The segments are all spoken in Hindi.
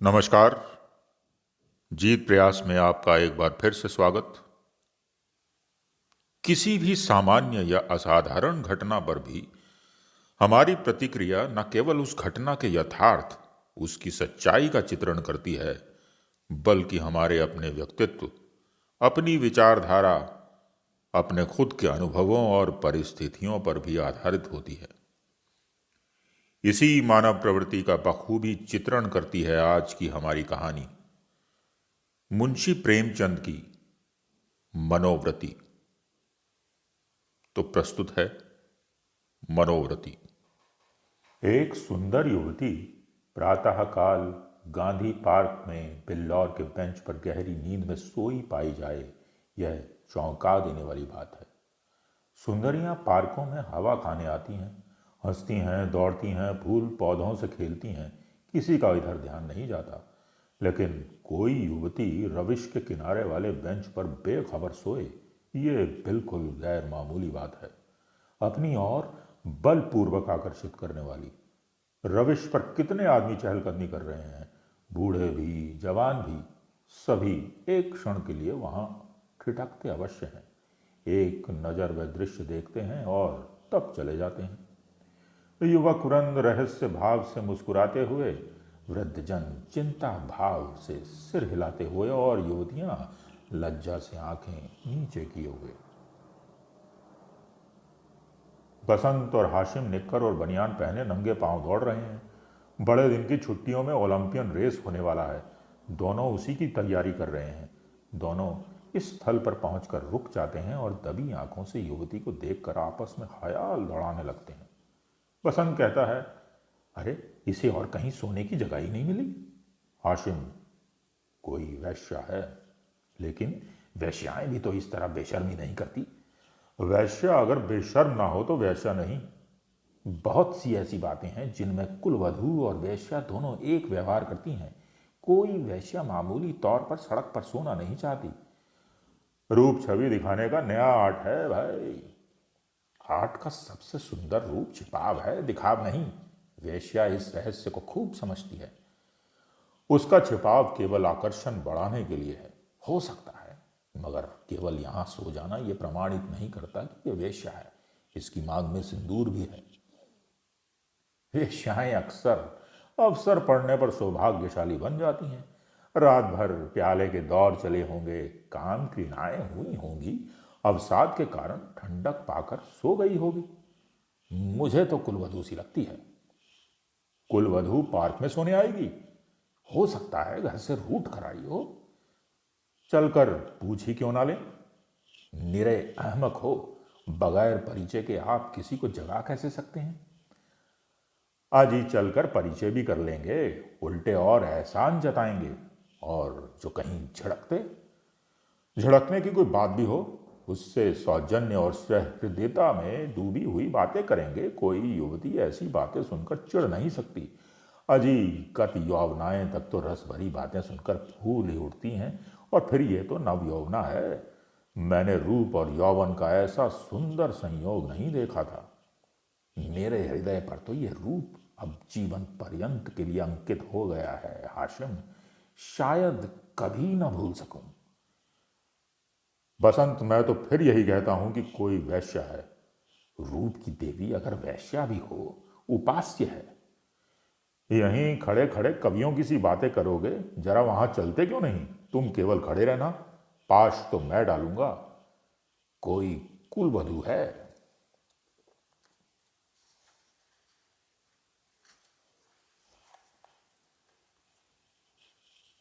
नमस्कार। जीत प्रयास में आपका एक बार फिर से स्वागत। किसी भी सामान्य या असाधारण घटना पर भी हमारी प्रतिक्रिया न केवल उस घटना के यथार्थ, उसकी सच्चाई का चित्रण करती है, बल्कि हमारे अपने व्यक्तित्व, अपनी विचारधारा, अपने खुद के अनुभवों और परिस्थितियों पर भी आधारित होती है। इसी मानव प्रवृत्ति का बखूबी चित्रण करती है आज की हमारी कहानी, मुंशी प्रेमचंद की मनोव्रति। तो प्रस्तुत है मनोव्रति। एक सुंदर युवती प्रातःकाल गांधी पार्क में बिल्लौर के बेंच पर गहरी नींद में सोई पाई जाए, यह चौंका देने वाली बात है। सुंदरियां पार्कों में हवा खाने आती हैं, हंसती हैं, दौड़ती हैं, फूल पौधों से खेलती हैं, किसी का इधर ध्यान नहीं जाता। लेकिन कोई युवती रविश के किनारे वाले बेंच पर बेखबर सोए, ये बिल्कुल गैर मामूली बात है, अपनी ओर बलपूर्वक आकर्षित करने वाली। रविश पर कितने आदमी चहलकदमी कर रहे हैं, बूढ़े भी जवान भी, सभी एक क्षण के लिए वहां ठिठकते अवश्य हैं, एक नजर वह दृश्य देखते हैं और तब चले जाते हैं। युवक वृंद रहस्य भाव से मुस्कुराते हुए, वृद्धजन चिंता भाव से सिर हिलाते हुए और युवतियां लज्जा से आंखें नीचे किए हुए। बसंत और हाशिम निक्कर और बनियान पहने नंगे पांव दौड़ रहे हैं। बड़े दिन की छुट्टियों में ओलंपियन रेस होने वाला है। दोनों उसी की तैयारी कर रहे हैं। दोनों इस स्थल पर पहुंचकर रुक जाते हैं और दबी आंखों से युवती को देखकर आपस में ख्याल लड़ाने लगते हैं। बसंत कहता है, अरे इसे और कहीं सोने की जगह ही नहीं मिली। हाशिम, कोई वैश्या है, लेकिन वैश्याएं भी तो इस तरह बेशर्मी नहीं करती। वैश्या अगर बेशर्म ना हो तो वैश्या नहीं। बहुत सी ऐसी बातें हैं जिनमें कुलवधू और वैश्या दोनों एक व्यवहार करती हैं। कोई वैश्या मामूली तौर पर सड़क पर सोना नहीं चाहती। रूप छवि दिखाने का नया आर्ट है भाई। आर्ट का सबसे सुंदर रूप छिपाव है, दिखाव नहीं। वैश्या इस रहस्य को खूब समझती है। उसका छिपाव केवल आकर्षण बढ़ाने के लिए है, हो सकता है, मगर केवल यहां सो जाना यह प्रमाणित नहीं करता कि यह वेश्या है। इसकी मांग में सिंदूर भी है। वेश्याएं अक्सर अवसर पड़ने पर सौभाग्यशाली बन जाती हैं। रात भर प्याले के दौर चले होंगे, काम क्रियाएं हुई होंगी, अवसाद के कारण ठंडक पाकर सो गई होगी। मुझे तो कुलवधू सी लगती है। कुलवधू पार्क में सोने आएगी? हो सकता है घर से रूठ कर आई हो। चलकर पूछ ही क्यों ना ले। निरे अहमक हो, बगैर परिचय के आप किसी को जगा कैसे सकते हैं? आज ही चलकर परिचय भी कर लेंगे, उल्टे और एहसान जताएंगे। और जो कहीं झड़कने की कोई बात भी हो, उससे सौजन्य और सहृदयता में डूबी हुई बातें करेंगे। कोई युवती ऐसी बातें सुनकर चिढ़ नहीं सकती। अजी कत यौवनाएं तक तो रस भरी बातें सुनकर फूल ही उठती हैं, और फिर ये तो नव यौवना है। मैंने रूप और यौवन का ऐसा सुंदर संयोग नहीं देखा था। मेरे हृदय पर तो ये रूप अब जीवन पर्यंत के लिए अंकित हो गया है हाशिम, शायद कभी ना भूल सकूं। बसंत, मैं तो फिर यही कहता हूं कि कोई वैश्या है। रूप की देवी अगर वैश्या भी हो, उपास्य है। यहीं खड़े खड़े कवियों की सी बातें करोगे, जरा वहां चलते क्यों नहीं? तुम केवल खड़े रहना, पाश तो मैं डालूंगा। कोई कुलवधू है।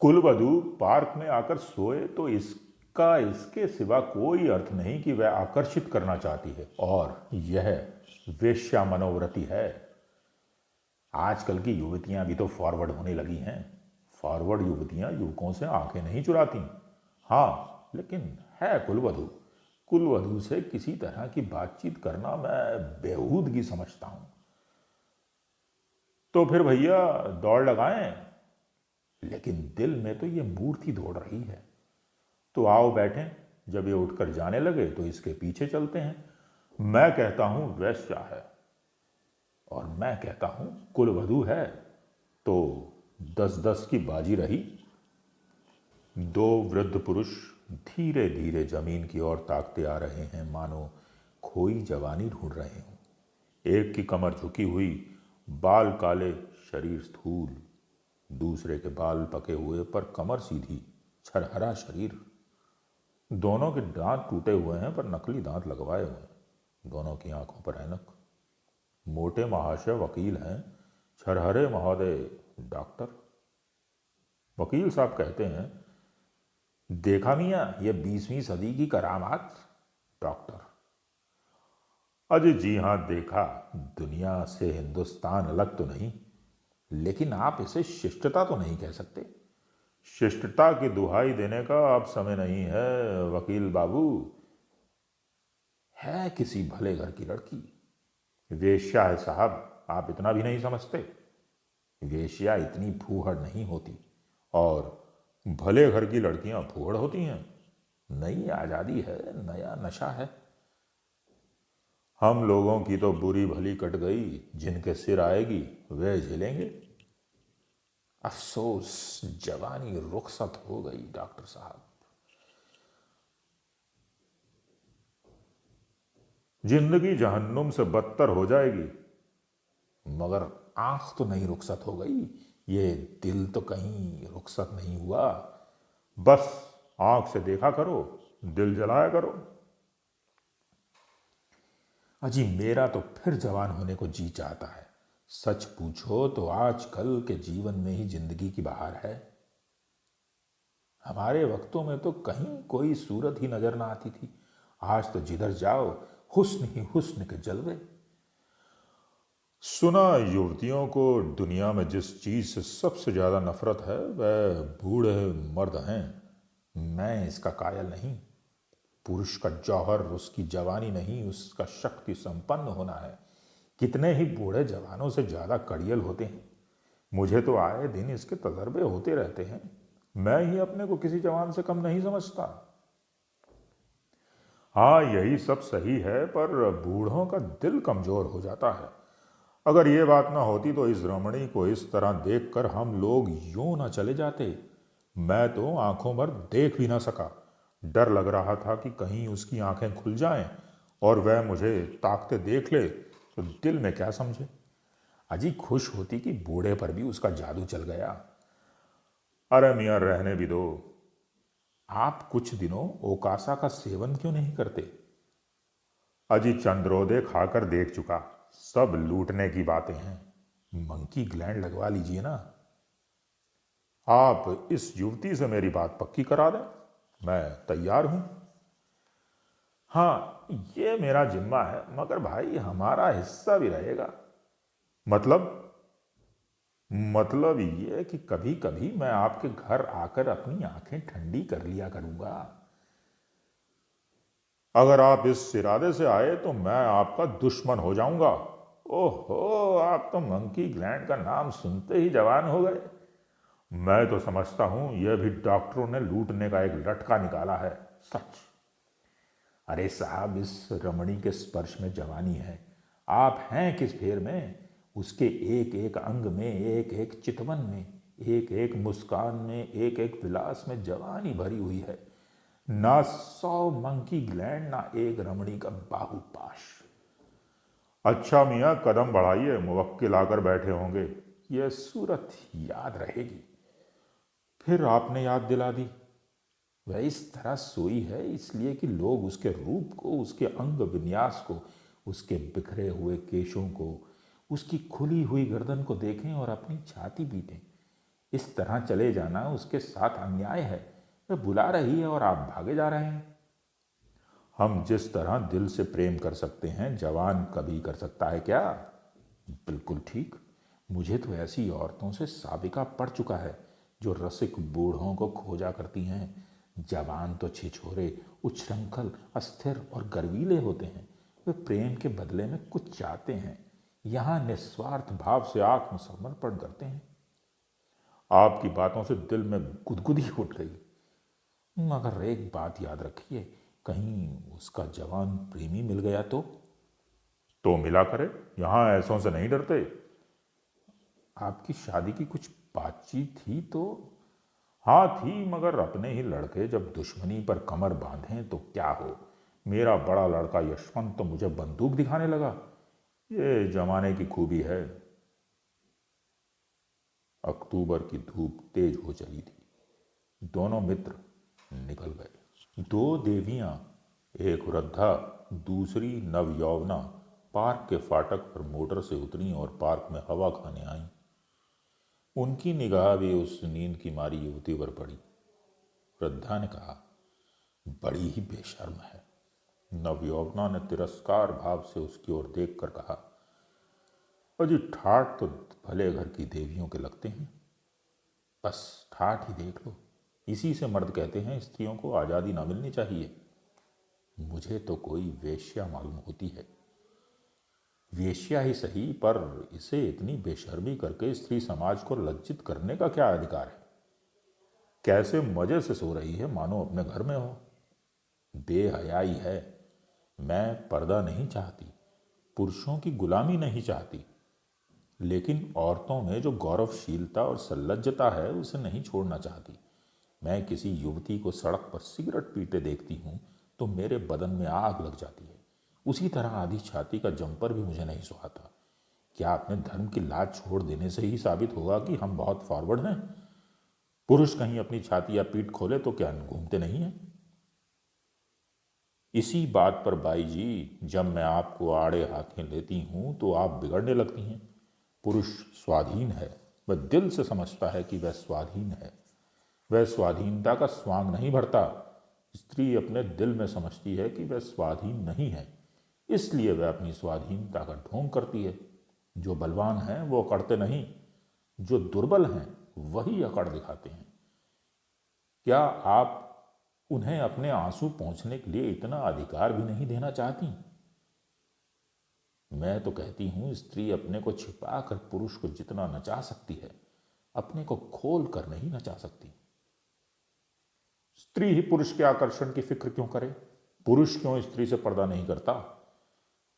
कुलवधू पार्क में आकर सोए तो इसका इसके सिवा कोई अर्थ नहीं कि वह आकर्षित करना चाहती है, और यह वेश्या मनोवृत्ति है। आजकल की युवतियां भी तो फॉरवर्ड होने लगी हैं। फॉरवर्ड युवतियां युवकों से आंखें नहीं चुराती। हाँ, लेकिन है कुलवधू। कुलवधू से किसी तरह की बातचीत करना मैं बेहूदगी समझता हूं। तो फिर भैया दौड़ लगाएं। लेकिन दिल में तो ये मूर्ति दौड़ रही है। तो आओ बैठें। जब ये उठकर जाने लगे तो इसके पीछे चलते हैं। मैं कहता हूं वैश्या है, और मैं कहता हूं कुलवधू है। तो 10-10 की बाजी रही। दो वृद्ध पुरुष धीरे धीरे जमीन की ओर ताकते आ रहे हैं, मानो खोई जवानी ढूंढ रहे हों। एक की कमर झुकी हुई, बाल काले, शरीर स्थूल। दूसरे के बाल पके हुए पर कमर सीधी, छरहरा शरीर। दोनों के दांत टूटे हुए हैं पर नकली दांत लगवाए हुए हैं। दोनों की आंखों पर ऐनक। मोटे महाशय वकील हैं, छरहरे महोदय डॉक्टर। वकील साहब कहते हैं, देखा मियाँ ये 20वीं सदी की करामात। डॉक्टर, अजय जी हाँ देखा। दुनिया से हिंदुस्तान अलग तो नहीं, लेकिन आप इसे शिष्टता तो नहीं कह सकते। शिष्टता की दुहाई देने का अब समय नहीं है वकील बाबू। है किसी भले घर की लड़की, वेश्या है साहब, आप इतना भी नहीं समझते। वेश्या इतनी फूहड़ नहीं होती, और भले घर की लड़कियां फूहड़ होती हैं। नई आजादी है, नया नशा है। हम लोगों की तो बुरी भली कट गई, जिनके सिर आएगी वे झेलेंगे। अफसोस, जवानी रुखसत हो गई डॉक्टर साहब। जिंदगी जहन्नुम से बदतर हो जाएगी, मगर आंख तो नहीं रुखसत हो गई। ये दिल तो कहीं रुखसत नहीं हुआ। बस आंख से देखा करो, दिल जलाया करो। अजी मेरा तो फिर जवान होने को जी चाहता है। सच पूछो तो आजकल के जीवन में ही जिंदगी की बहार है। हमारे वक्तों में तो कहीं कोई सूरत ही नजर ना आती थी। आज तो जिधर जाओ हुस्न ही हुस्न के जलवे। सुना युवतियों को दुनिया में जिस चीज से सबसे ज्यादा नफरत है वह बूढ़े मर्द हैं। मैं इसका कायल नहीं। पुरुष का जौहर उसकी जवानी नहीं, उसका शक्ति संपन्न होना है। कितने ही बूढ़े जवानों से ज्यादा कड़ियल होते हैं। मुझे तो आए दिन इसके तजर्बे होते रहते हैं। मैं ही अपने को किसी जवान से कम नहीं समझता। हाँ यही सब सही है, पर बूढ़ों का दिल कमजोर हो जाता है। अगर ये बात ना होती तो इस रमणी को इस तरह देखकर हम लोग यूं ना चले जाते। मैं तो आंखों भर देख भी ना सका। डर लग रहा था कि कहीं उसकी आंखें खुल जाएं और वह मुझे ताकते देख ले तो दिल में क्या समझे। अजी खुश होती कि बूढ़े पर भी उसका जादू चल गया। अरे मियाँ रहने भी दो। आप कुछ दिनों ओकासा का सेवन क्यों नहीं करते? अजी चंद्रोदय खाकर देख चुका, सब लूटने की बातें हैं। मंकी ग्लैंड लगवा लीजिए ना। आप इस युवती से मेरी बात पक्की करा दें, मैं तैयार हूं। हाँ ये मेरा जिम्मा है, मगर भाई हमारा हिस्सा भी रहेगा। मतलब मतलब ये कि कभी कभी मैं आपके घर आकर अपनी आंखें ठंडी कर लिया करूंगा। अगर आप इस इरादे से आए तो मैं आपका दुश्मन हो जाऊंगा। ओहो, आप तो मंकी ग्लैंड का नाम सुनते ही जवान हो गए। मैं तो समझता हूं यह भी डॉक्टरों ने लूटने का एक लटका निकाला है। सच। अरे साहब इस रमणी के स्पर्श में जवानी है। आप हैं किस फेर में? उसके एक एक अंग में, एक एक चितवन में, एक एक मुस्कान में, एक एक विलास में जवानी भरी हुई है। ना 100 मंकी ग्लैंड, ना एक रमणी का बाहुपाश। अच्छा मियाँ कदम बढ़ाइए, मुवक्किल आकर बैठे होंगे। यह सूरत याद रहेगी। फिर आपने याद दिला दी। वह इस तरह सोई है इसलिए कि लोग उसके रूप को, उसके अंग विन्यास को, उसके बिखरे हुए केशों को, उसकी खुली हुई गर्दन को देखें और अपनी छाती पीटें। इस तरह चले जाना उसके साथ अन्याय है। वह बुला रही है और आप भागे जा रहे हैं। हम जिस तरह दिल से प्रेम कर सकते हैं, जवान कभी कर सकता है क्या? बिल्कुल ठीक। मुझे तो ऐसी औरतों से साबिका पड़ चुका है जो रसिक बूढ़ों को खोजा करती हैं। जवान तो छिछोरे, उच्छृंखल, अस्थिर और गर्वीले होते हैं। वे प्रेम के बदले में कुछ चाहते हैं। यहाँ निस्वार्थ भाव से आत्मसमर्पण करते हैं। आपकी बातों से दिल में गुदगुदी उठ गई। मगर एक बात याद रखिए, कहीं उसका जवान प्रेमी मिल गया तो मिला करे। यहाँ ऐसों से नहीं डरते। आपकी शादी की कुछ बातचीत थी तो हाँ थी, मगर अपने ही लड़के जब दुश्मनी पर कमर बांधें तो क्या हो। मेरा बड़ा लड़का यशवंत तो मुझे बंदूक दिखाने लगा। ये जमाने की खूबी है। अक्टूबर की धूप तेज हो चली थी। दोनों मित्र निकल गए। दो देवियां, एक वृद्धा, दूसरी नवयौवना, पार्क के फाटक पर मोटर से उतरी और पार्क में हवा खाने आईं। उनकी निगाह भी उस नींद की मारी युवती पर पड़ी। वृद्धा ने कहा, बड़ी ही बेशर्म है। नवयौवना ने तिरस्कार भाव से उसकी ओर देखकर कहा, अजी ठाठ तो भले घर की देवियों के लगते हैं। बस ठाठ ही देख लो, इसी से मर्द कहते हैं स्त्रियों को आज़ादी ना मिलनी चाहिए। मुझे तो कोई वेश्या मालूम होती है। वेश्या ही सही, पर इसे इतनी बेशर्मी करके स्त्री समाज को लज्जित करने का क्या अधिकार है। कैसे मजे से सो रही है, मानो अपने घर में हो। बेहयाई है। मैं पर्दा नहीं चाहती, पुरुषों की गुलामी नहीं चाहती, लेकिन औरतों में जो गौरवशीलता और सल्लज्जता है उसे नहीं छोड़ना चाहती। मैं किसी युवती को सड़क पर सिगरेट पीते देखती हूँ तो मेरे बदन में आग लग जाती है। उसी तरह आधी छाती का जंपर भी मुझे नहीं सुहाता। क्या अपने धर्म की लाज छोड़ देने से ही साबित होगा कि हम बहुत फॉरवर्ड हैं? पुरुष कहीं अपनी छाती या पीठ खोले तो क्या घूमते नहीं हैं? इसी बात पर बाई जी, जब मैं आपको आड़े हाथें लेती हूँ तो आप बिगड़ने लगती हैं। पुरुष स्वाधीन है, वह दिल से समझता है कि वह स्वाधीन है। वह स्वाधीनता का स्वांग नहीं भरता। स्त्री अपने दिल में समझती है कि वह स्वाधीन नहीं है, इसलिए वह अपनी स्वाधीनता का ढोंग करती है। जो बलवान हैं वो अकड़ते नहीं, जो दुर्बल हैं वही अकड़ दिखाते हैं। क्या आप उन्हें अपने आंसू पहुंचने के लिए इतना अधिकार भी नहीं देना चाहती? मैं तो कहती हूं स्त्री अपने को छिपा कर पुरुष को जितना नचा सकती है, अपने को खोल कर नहीं नचा सकती। स्त्री ही पुरुष के आकर्षण की फिक्र क्यों करे? पुरुष क्यों स्त्री से पर्दा नहीं करता?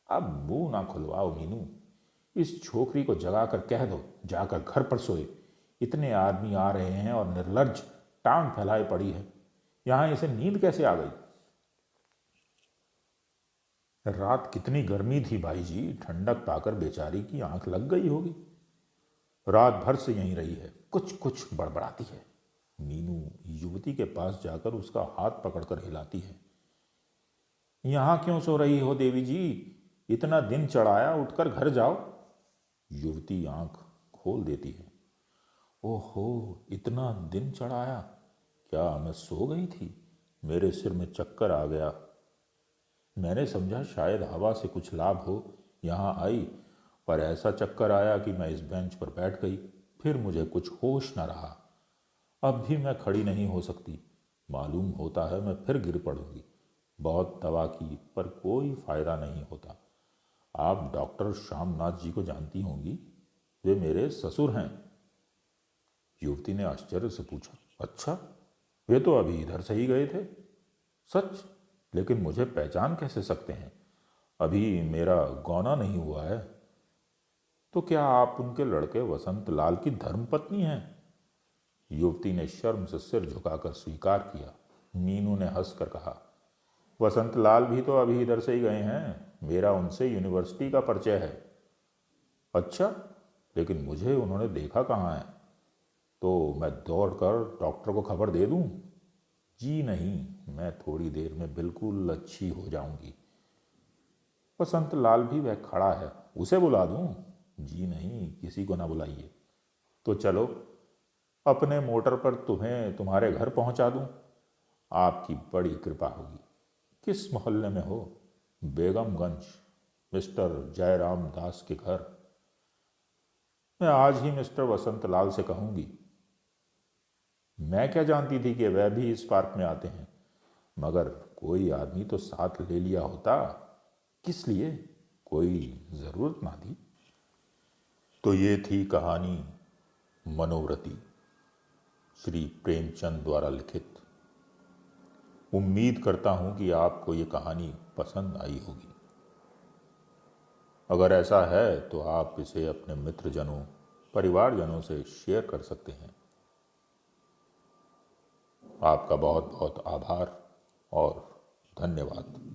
अब मुंह ना खुलवाओ मीनू। इस छोकरी को जगाकर कह दो जाकर घर पर सोए। इतने आदमी आ रहे हैं और निर्लज्ज टांग फैलाए पड़ी है। यहां इसे नींद कैसे आ गई? रात कितनी गर्मी थी भाई जी, ठंडक पाकर बेचारी की आंख लग गई होगी। रात भर से यहीं रही है, कुछ कुछ बड़बड़ाती है। मीनू युवती के पास जाकर उसका हाथ पकड़कर हिलाती है। यहां क्यों सो रही हो देवी जी? इतना दिन चढ़ाया, उठकर घर जाओ। युवती आंख खोल देती है। ओहो, इतना दिन चढ़ाया? क्या मैं सो गई थी? मेरे सिर में चक्कर आ गया। मैंने समझा शायद हवा से कुछ लाभ हो, यहाँ आई, पर ऐसा चक्कर आया कि मैं इस बेंच पर बैठ गई। फिर मुझे कुछ होश न रहा। अब भी मैं खड़ी नहीं हो सकती। मालूम होता है मैं फिर गिर पड़ूंगी। बहुत दवा की पर कोई फायदा नहीं होता। आप डॉक्टर श्यामनाथ जी को जानती होंगी, वे मेरे ससुर हैं। युवती ने आश्चर्य से पूछा, अच्छा, वे तो अभी इधर से ही गए थे। सच? लेकिन मुझे पहचान कैसे सकते हैं? अभी मेरा गौना नहीं हुआ है। तो क्या आप उनके लड़के वसंत लाल की धर्मपत्नी हैं? युवती ने शर्म से सिर झुकाकर स्वीकार किया। मीनू ने हंसकर कहा, वसंत लाल भी तो अभी इधर से ही गए हैं। मेरा उनसे यूनिवर्सिटी का परिचय है। अच्छा, लेकिन मुझे उन्होंने देखा कहाँ है? तो मैं दौड़कर डॉक्टर को खबर दे दूं? जी नहीं, मैं थोड़ी देर में बिल्कुल अच्छी हो जाऊंगी। वसंत लाल भी वह खड़ा है, उसे बुला दूं? जी नहीं, किसी को ना बुलाइए। तो चलो, अपने मोटर पर तुम्हें तुम्हारे घर पहुंचा दूं? आपकी बड़ी कृपा होगी। किस मोहल्ले में हो? बेगमगंज, मिस्टर जयराम दास के घर। मैं आज ही मिस्टर वसंत लाल से कहूंगी। मैं क्या जानती थी कि वह भी इस पार्क में आते हैं, मगर कोई आदमी तो साथ ले लिया होता। किस लिए? कोई ज़रूरत ना थी। तो ये थी कहानी मनोव्रती, श्री प्रेमचंद द्वारा लिखित। उम्मीद करता हूँ कि आपको ये कहानी पसंद आई होगी। अगर ऐसा है तो आप इसे अपने मित्रजनों, परिवारजनों से शेयर कर सकते हैं। आपका बहुत बहुत आभार और धन्यवाद।